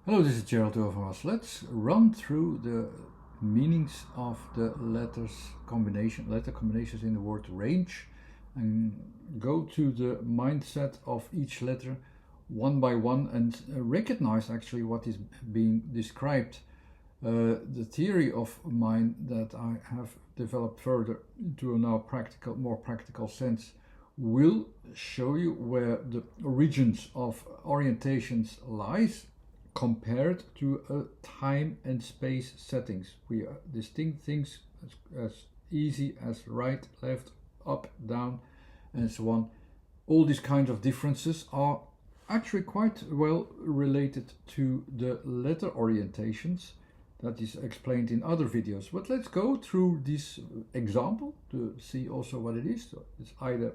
Hello, this is Gerald Overmars. Let's run through the meanings of the letter combinations in the word range, and go to the mindset of each letter one by one and recognize actually what is being described. The theory of mine that I have developed further into a now more practical sense will show you where the origins of orientations lies compared to a time and space settings. We distinct things as easy as right, left, up, down, and so on. All these kinds of differences are actually quite well related to the letter orientations that is explained in other videos. But let's go through this example to see also what it is. So it's either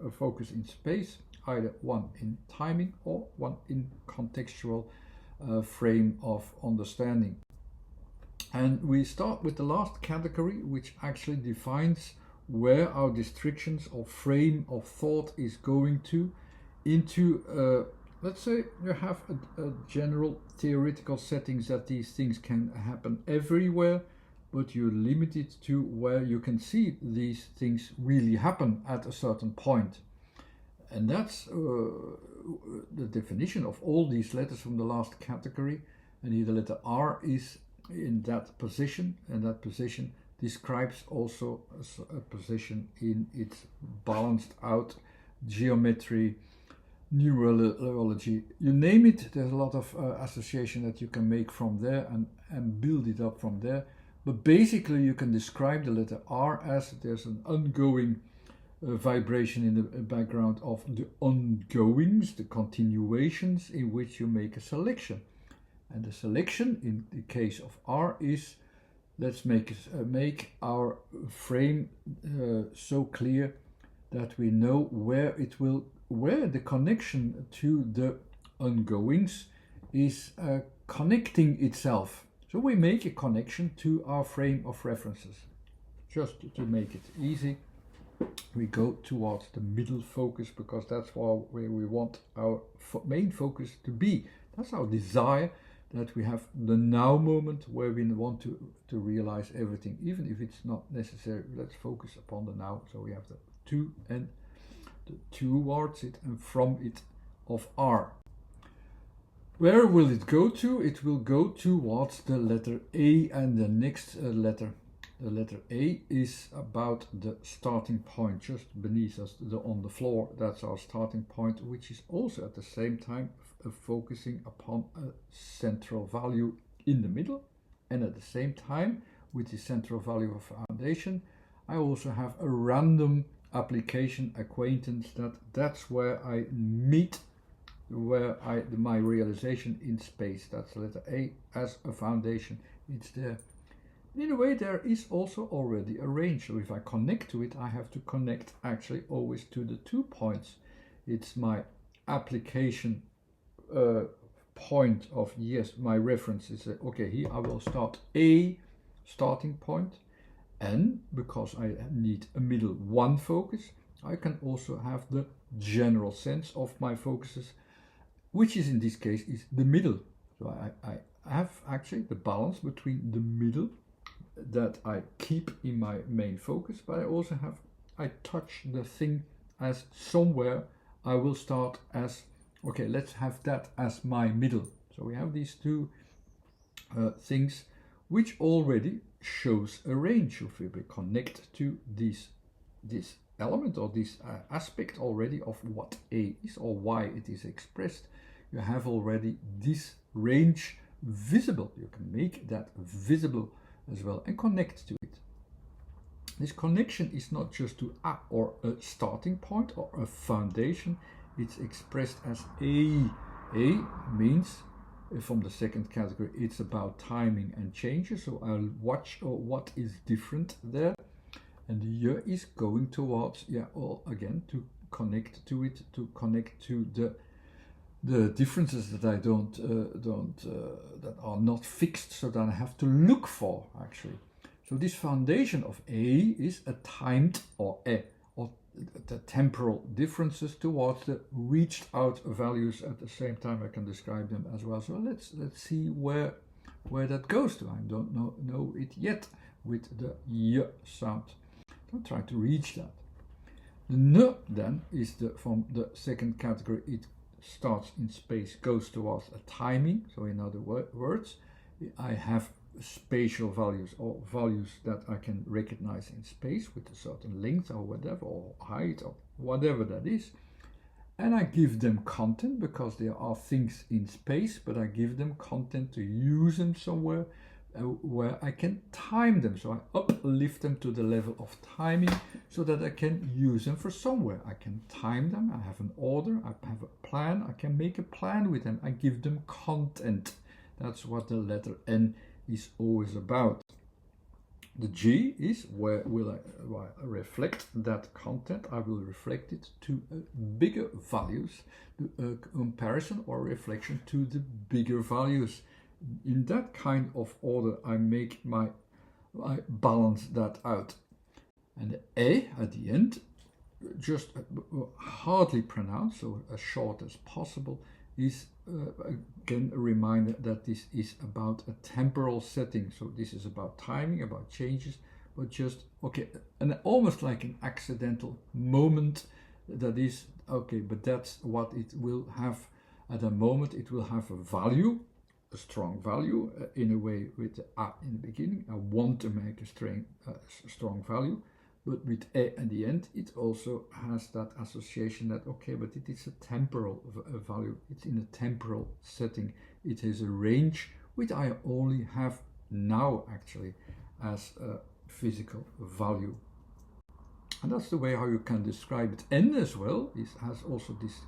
a focus in space, either one in timing, or one in contextual frame of understanding. And we start with the last category, which actually defines where our distractions or frame of thought is going to into let's say you have a general theoretical settings that these things can happen everywhere, but you limit it to where you can see these things really happen at a certain point. And that's the definition of all these letters from the last category. And here the letter R is in that position, and that position describes also a position in its balanced out geometry, numerology, you name it. There's a lot of association that you can make from there and build it up from there. But basically you can describe the letter R as there's an ongoing vibration in the background of the ongoings, the continuations in which you make a selection. And the selection in the case of R is, let's make our frame so clear that we know where the connection to the ongoings is connecting itself. So we make a connection to our frame of references. Just to make it easy, we go towards the middle focus, because that's where we want our main focus to be. That's our desire, that we have the now moment where we want to realize everything, even if it's not necessary. Let's focus upon the now. So we have the to and the towards it and from it of R. Where will it go to? It will go towards the letter A and the next letter. The letter A is about the starting point, just beneath us on the floor. That's our starting point, which is also at the same time focusing upon a central value in the middle. And at the same time, with the central value of foundation, I also have a random application acquaintance that's where I meet, my realization in space. That's the letter A as a foundation. It's there. In a way, there is also already a range. So if I connect to it, I have to connect actually always to the 2 points. It's my application point of, yes, my reference is, okay, here I will start a starting point. And because I need a middle one focus, I can also have the general sense of my focuses, which is in this case is the middle. So I have actually the balance between the middle that I keep in my main focus, but I touch the thing as somewhere I will start as, okay, let's have that as my middle. So we have these two things, which already shows a range. If we connect to this element or this aspect already of what A is or why it is expressed, you have already this range visible. You can make that visible as well and connect to it. This connection is not just to a starting point or a foundation. It's expressed as A. A means, from the second category, it's about timing and changes. So I'll watch what is different there. And the year is going towards, again, to connect to it, to connect to the differences that I that are not fixed, so that I have to look for actually. So this foundation of A is a timed or the temporal differences towards the reached out values. At the same time, I can describe them as well. So let's see where that goes to. I don't know it yet with the y sound. So try to reach that. The n then is from the second category. It starts in space, goes towards a timing. So in other words, I have spatial values, or values that I can recognize in space with a certain length or whatever, or height or whatever that is, and I give them content because there are things in space, but I give them content to use them somewhere where I can time them. So I uplift them to the level of timing so that I can use them for somewhere. I can time them, I have an order, I have a plan, I can make a plan with them, I give them content. That's what the letter N is always about. The G is where will I reflect that content. I will reflect it to bigger values, a comparison or reflection to the bigger values. In that kind of order I balance that out. And the A at the end, just hardly pronounced, so as short as possible, is again a reminder that this is about a temporal setting. So this is about timing, about changes, but just okay, and almost like an accidental moment that is okay, but that's what it will have at a moment. It will have a value, a strong value, in a way with the A in the beginning. I want to make a strong value, but with A at the end, it also has that association that, okay, but it is a temporal value. It's in a temporal setting. It is a range which I only have now actually as a physical value. And that's the way how you can describe it. N as well has also this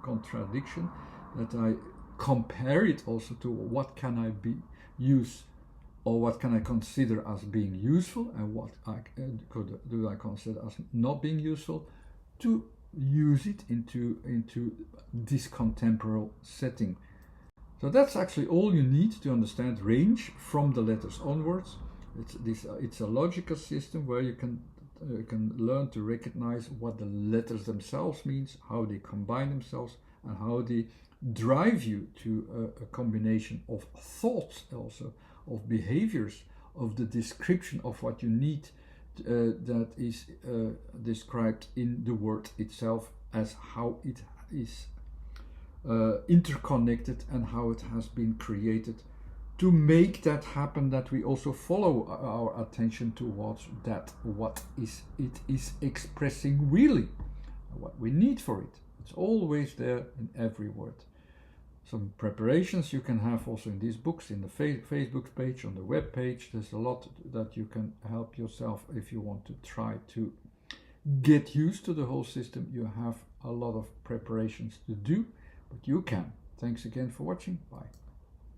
contradiction that I compare it also to what can I use, or what can I consider as being useful, and what do I consider as not being useful, to use it into this contemporary setting. So that's actually all you need to understand range from the letters onwards. It's a logical system where you can learn to recognize what the letters themselves means, how they combine themselves, and how they drive you to a combination of thoughts, also of behaviors, of the description of what you need that is described in the word itself, as how it is interconnected and how it has been created to make that happen, that we also follow our attention towards that, what it is expressing really, what we need for it. It's always there in every word. Some preparations you can have also in these books, in the Facebook page, on the web page. There's a lot that you can help yourself if you want to try to get used to the whole system. You have a lot of preparations to do, but you can. Thanks again for watching. Bye.